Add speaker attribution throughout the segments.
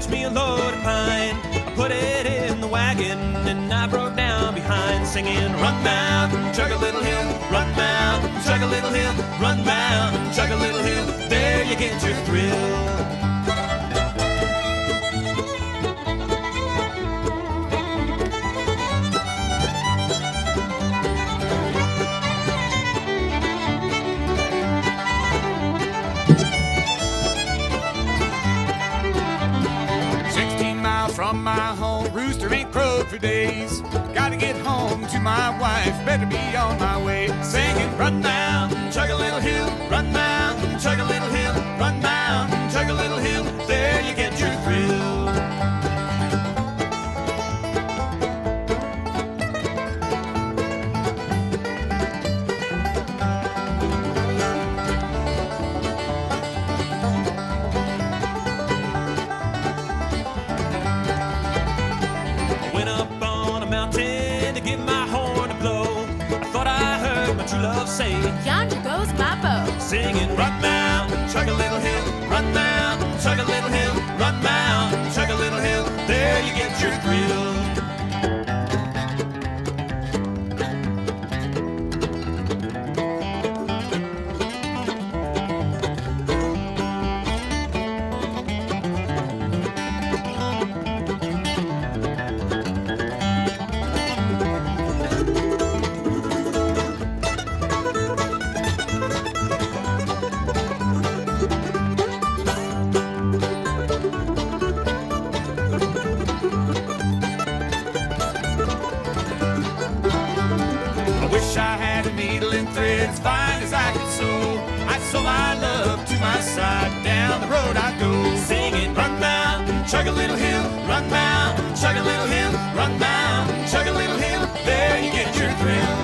Speaker 1: fetch me a load of pine. I put it in the wagon and I broke down behind, singing, run mountain, chug a little hill, run mountain, chug a little hill, run mountain, chug a little hill, there you get your thrill. 16 miles from my home, rooster ain't crowed for days. Gotta get home to my wife, better be on my way. Singing, run mountain, chug a little hill, run mountain, chug a little hill, run mountain, chug a little hill, there you get your thrill. Love say,
Speaker 2: yonder goes my bow.
Speaker 1: Singing, run mountain, chug a little hill, run mountain, chug a little hill, run mountain, chug a little hill, there you get your thrill. As fine as I could sew, I'd sew my love to my side, down the road I go, singing, run mountain, chug a little hill, run mountain, chug a little hill, run mountain, chug a little hill, there you get your thrill.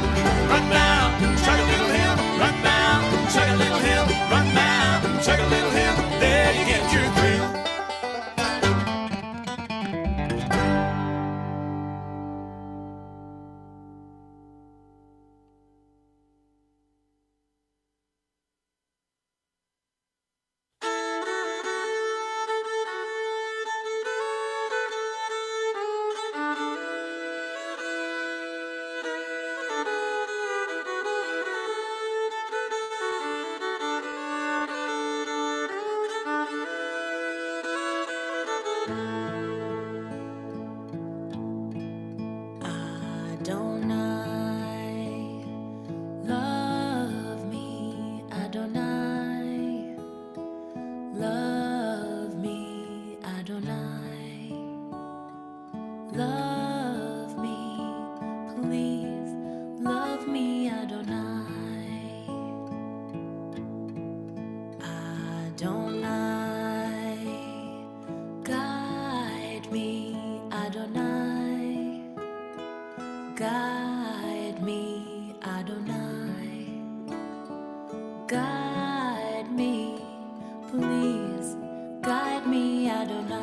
Speaker 1: Run mountain, chug a little hill, run mountain, chug a little hill, run mountain, chug a little hill, there you get your thrill.
Speaker 2: Guide me, Adonai. Guide me, please. Guide me, Adonai.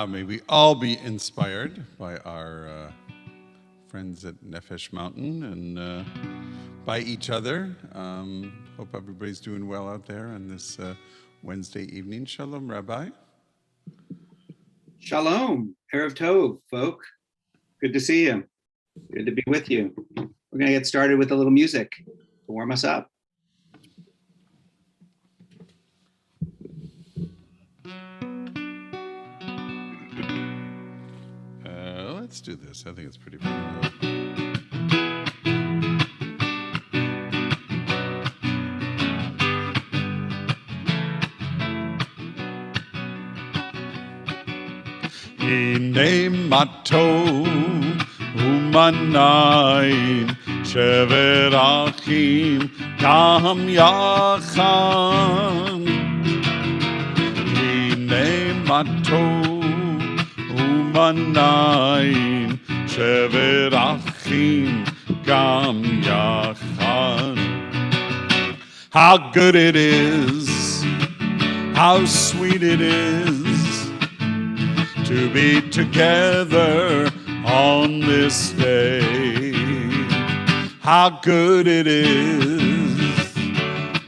Speaker 3: May we all be inspired by our friends at Nefesh Mountain and by each other. Hope everybody's doing well out there on this Wednesday evening. Shalom, Rabbi.
Speaker 4: Shalom, Erev Tov, folk. Good to see you. Good to be with you. we're going to get started with a little music to warm us up.
Speaker 3: Let's do this. I think it's pretty fun. Hine matov umanayim shever achim gam yachad. Hine matov umanayim shever achim gam yachad. How good it is, how sweet it is to be together on this day. How good it is,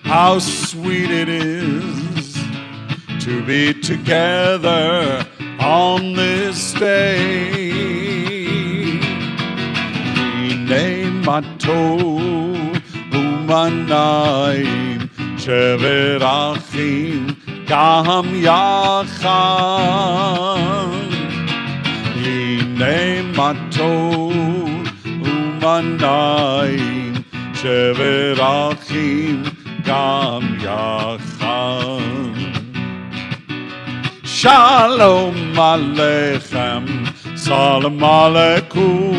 Speaker 3: how sweet it is to be together on this day. Hine matov umanayim shever achim gam yachad. Hine matov umanayim shever achim gam yachad. Shalom aleichem, salam aleikum.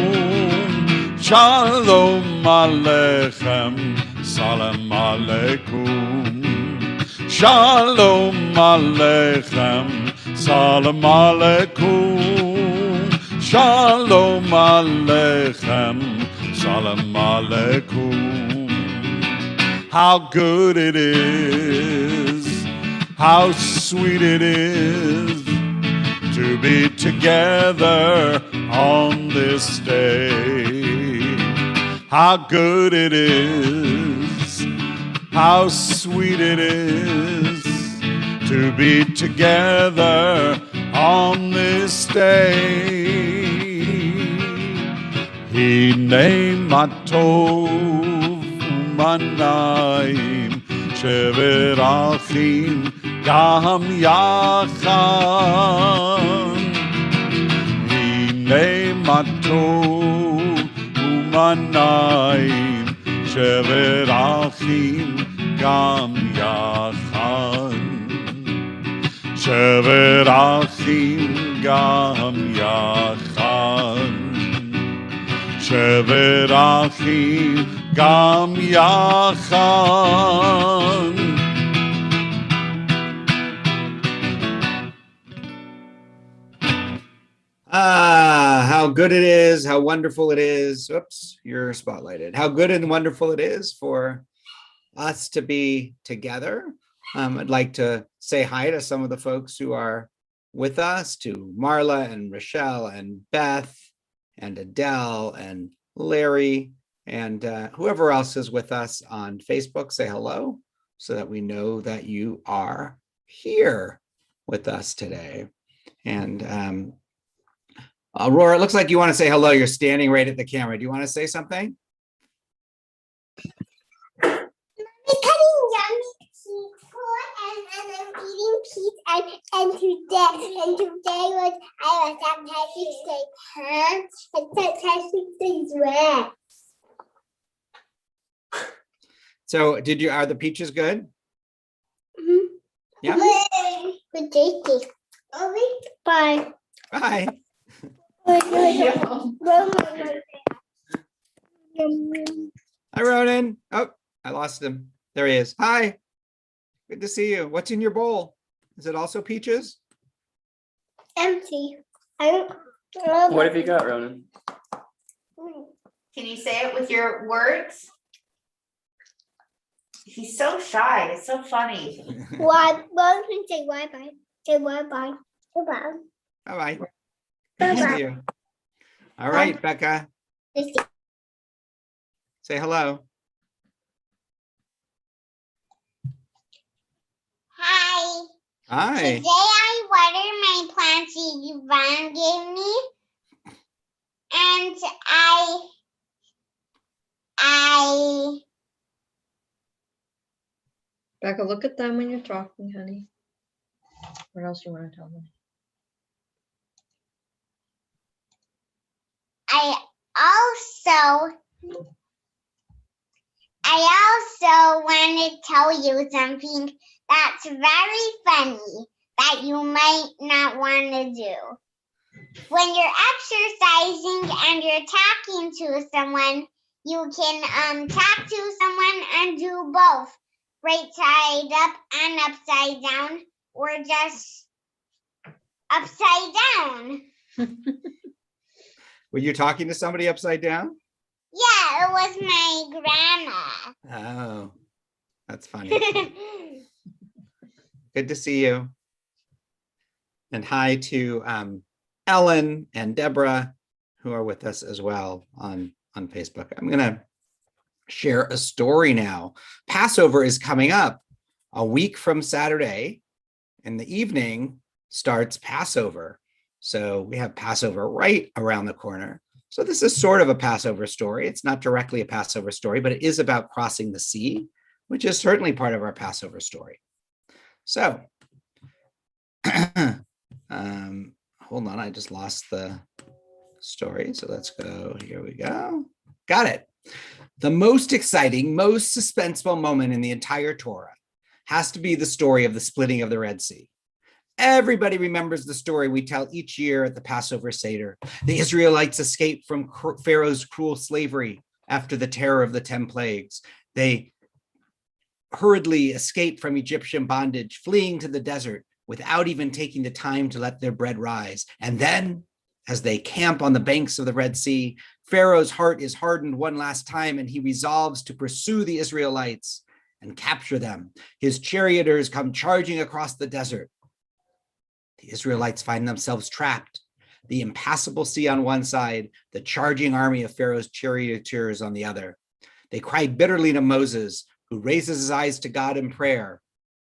Speaker 3: Shalom aleichem, salam aleikum. Shalom aleichem, salam aleikum. Shalom aleichem, salam aleikum. How good it is, how sweet it is to be together on this day. How good it is, how sweet it is to be together on this day. Hine matov umanayim shever achim gam yachad. Hine matov umanayim shever achim gam yachad. Shever achim gam yachad. Shever achim gam yachad.
Speaker 4: How good it is, how wonderful it is. Oops, you're spotlighted. How good and wonderful it is for us to be together. I'd like to say hi to some of the folks who are with us, to Marla and Rochelle and Beth and Adele and Larry and whoever else is with us on Facebook. Say hello so that we know that you are here with us today. And Aurora, it looks like you want to say hello. You're standing right at the camera. Do you want to say something?
Speaker 5: I'm cutting yummy food and I'm eating peas and today was I was at Patrick's Day ham and Patrick's Day's red.
Speaker 4: So are the peaches good?
Speaker 5: Mm-hmm.
Speaker 4: Yeah.
Speaker 5: Good tasty. Bye.
Speaker 4: Bye. Hi, Ronan. Oh, I lost him. There he is. Hi. Good to see you. What's in your bowl? Is it also peaches?
Speaker 5: Empty.
Speaker 6: What have you got, Ronan?
Speaker 7: Can you say it with your words? He's so shy. It's so funny.
Speaker 5: Why? Well, you can say bye-bye. Say bye-bye. Bye-bye.
Speaker 4: Bye-bye.
Speaker 5: Bye-bye.
Speaker 4: Good to see you. All right, Becca. Say hello.
Speaker 5: Hi.
Speaker 4: Hi.
Speaker 5: Today I water my plants Yvonne gave me. And I
Speaker 8: Becca, look at them when you're talking, honey. What else you want to tell them?
Speaker 5: also want to tell you something that's very funny that you might not want to do. When you're exercising and you're talking to someone, you can talk to someone and do both, right side up and upside down, or just upside down.
Speaker 4: Were you talking to somebody upside down?
Speaker 5: Yeah, it was my grandma.
Speaker 4: Oh, that's funny. Good to see you. And hi to Ellen and Deborah, who are with us as well on Facebook. I'm going to share a story now. Passover is coming up. A week from Saturday in the evening starts Passover. So we have Passover right around the corner. So this is sort of a Passover story. It's not directly a Passover story, but it is about crossing the sea, which is certainly part of our Passover story. So hold on, I just lost the story. So let's go, here we go. Got it. The most exciting, most suspenseful moment in the entire Torah has to be the story of the splitting of the Red Sea. Everybody remembers the story we tell each year at the Passover Seder. The Israelites escaped from Pharaoh's cruel slavery after the terror of the 10 plagues. They hurriedly escaped from Egyptian bondage, fleeing to the desert without even taking the time to let their bread rise. And then, as they camp on the banks of the Red Sea, Pharaoh's heart is hardened one last time, and he resolves to pursue the Israelites and capture them. His charioteers come charging across the desert. The Israelites find themselves trapped. The impassable sea on one side, the charging army of Pharaoh's charioteers on the other. They cry bitterly to Moses, who raises his eyes to God in prayer.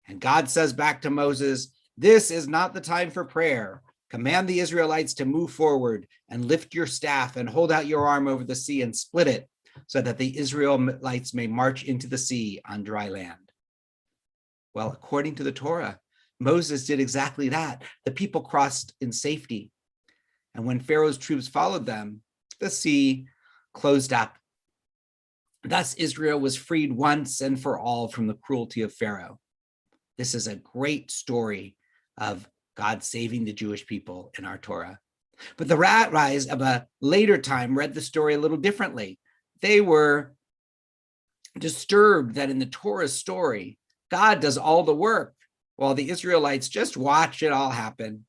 Speaker 4: And God says back to Moses, "This is not the time for prayer. Command the Israelites to move forward and lift your staff and hold out your arm over the sea and split it so that the Israelites may march into the sea on dry land." Well, according to the Torah, Moses did exactly that. The people crossed in safety. And when Pharaoh's troops followed them, the sea closed up. Thus, Israel was freed once and for all from the cruelty of Pharaoh. This is a great story of God saving the Jewish people in our Torah. But the rabbis of a later time read the story a little differently. They were disturbed that in the Torah story, God does all the work while the Israelites just watch it all happen.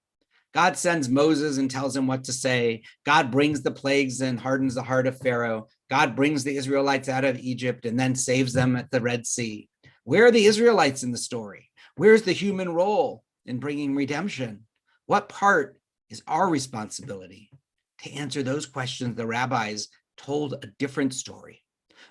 Speaker 4: God sends Moses and tells him what to say. God brings the plagues and hardens the heart of Pharaoh. God brings the Israelites out of Egypt and then saves them at the Red Sea. Where are the Israelites in the story? Where's the human role in bringing redemption? What part is our responsibility? To answer those questions, the rabbis told a different story.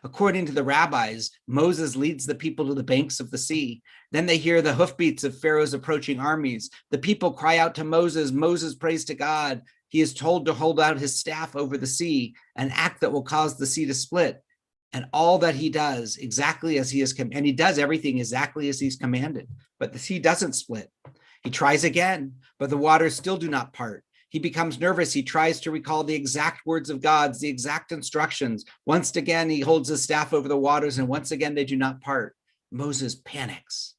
Speaker 4: According to the rabbis, Moses leads the people to the banks of the sea. Then they hear the hoofbeats of Pharaoh's approaching armies. The people cry out to Moses. Moses prays to God. He is told to hold out his staff over the sea, an act that will cause the sea to split. And all that he does exactly as he is, and he does everything exactly as he's commanded, but the sea doesn't split. He tries again, but the waters still do not part. He becomes nervous. He tries to recall the exact words of God, the exact instructions. Once again, he holds his staff over the waters, and once again, they do not part. Moses panics.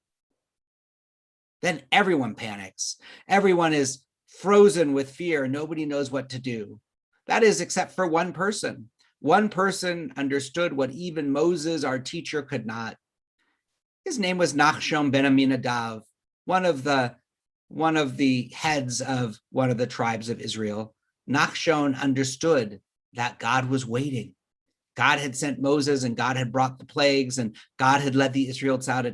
Speaker 4: Then everyone panics. Everyone is frozen with fear. Nobody knows what to do. That is, except for one person. One person understood what even Moses, our teacher, could not. His name was Nachshon ben Aminadav, one of the heads of one of the tribes of Israel. Nachshon understood that God was waiting. God had sent Moses and God had brought the plagues and God had led the Israelites out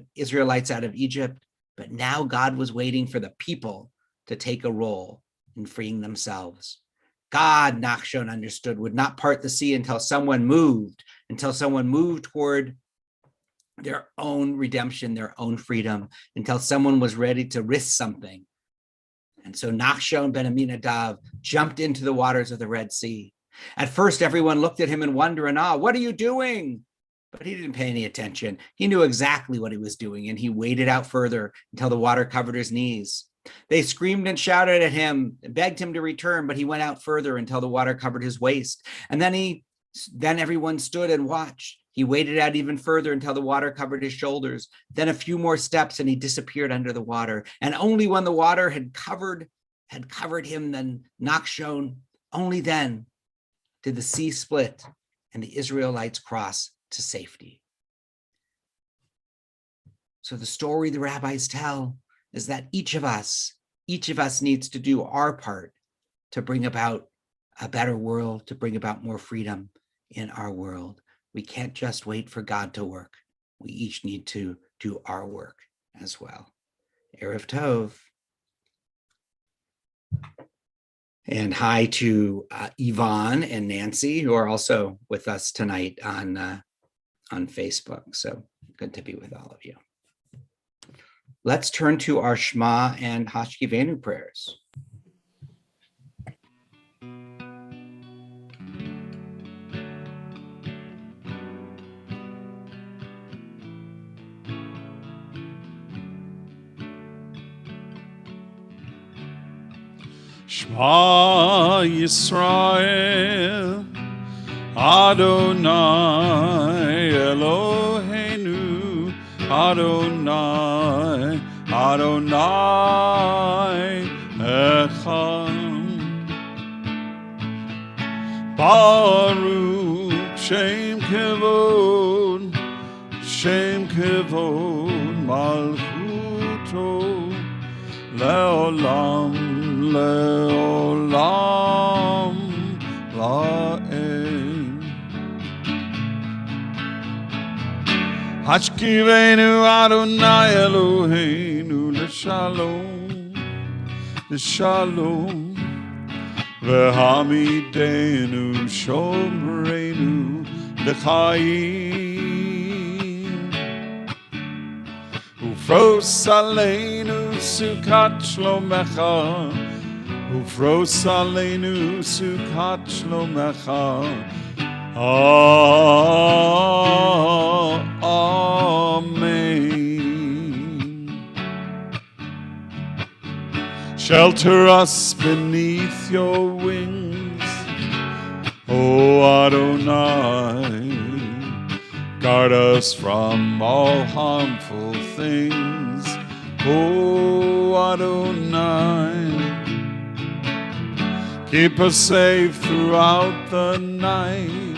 Speaker 4: of Egypt. But now God was waiting for the people to take a role in freeing themselves. God, Nachshon understood, would not part the sea until someone moved toward their own redemption, their own freedom, until someone was ready to risk something. And so Nachshon ben Aminadav jumped into the waters of the Red Sea. At first, everyone looked at him in wonder and awe. "What are you doing?" But he didn't pay any attention. He knew exactly what he was doing, and he waded out further until the water covered his knees. They screamed and shouted at him, begged him to return, but he went out further until the water covered his waist. And then everyone stood and watched. He waded out even further until the water covered his shoulders. Then a few more steps and he disappeared under the water. And only when the water had covered him, then Nachshon, only then did the sea split and the Israelites cross to safety. So the story the rabbis tell is that each of us needs to do our part to bring about a better world, to bring about more freedom in our world. We can't just wait for God to work. We each need to do our work as well. Erev Tov. And hi to Yvonne and Nancy, who are also with us tonight on Facebook. So good to be with all of you. Let's turn to our Shema and Hashkivenu prayers.
Speaker 3: Shema Yisrael, Adonai Eloheinu, Adonai, Adonai Echad. Baruch Shem Kevod, Shem Kevod Malchuto, Leolam. Leolam laem. Hashkivenu Adonai Eloheinu l'shalom, l'shalom. V'hamidenu shomreinu l'chaim. Ufros aleinu sukat shlomecha. Ufros aleinu sukat shlomecha. Amen. Shelter us beneath your wings, O Adonai. Guard us from all harmful things, O Adonai. Keep us safe throughout the night,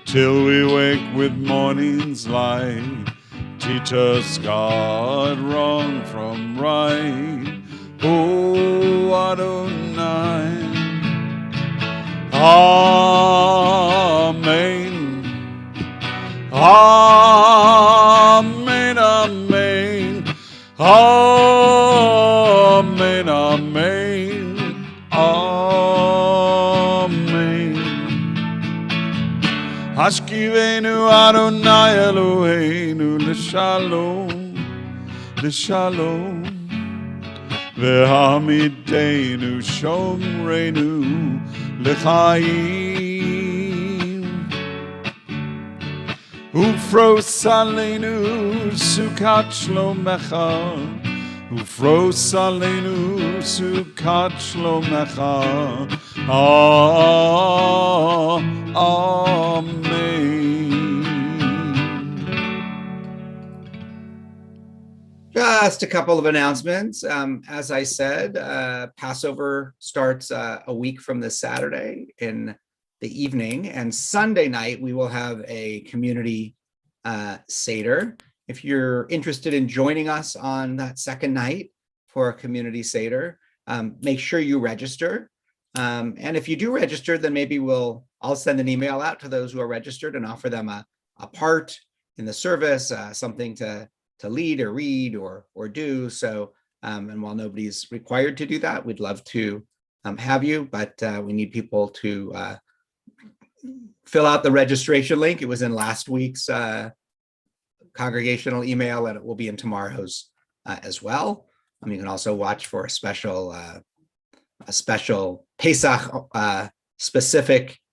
Speaker 3: till we wake with morning's light. Teach us, God, wrong from right, O Adonai. Amen. Amen, amen. Amen, amen. Amen. Hashkivenu Adonai Eloheinu l'shalom, l'shalom. V'hamidenu shomreinu l'chaim. Ufros aleinu sukat shlomecha. Ufros aleinu sukat shlomecha. Amen.
Speaker 4: Just a couple of announcements. As I said, Passover starts a week from this Saturday in the evening, and Sunday night we will have a community Seder. If you're interested in joining us on that second night for a community Seder, make sure you register. And if you do register, then maybe I'll send an email out to those who are registered and offer them a part in the service, something to lead or read or do. So, and while nobody's required to do that, we'd love to have you, but we need people to fill out the registration link. It was in last week's congregational email, and it will be in tomorrow's as well. You can also watch for a special Pesach specific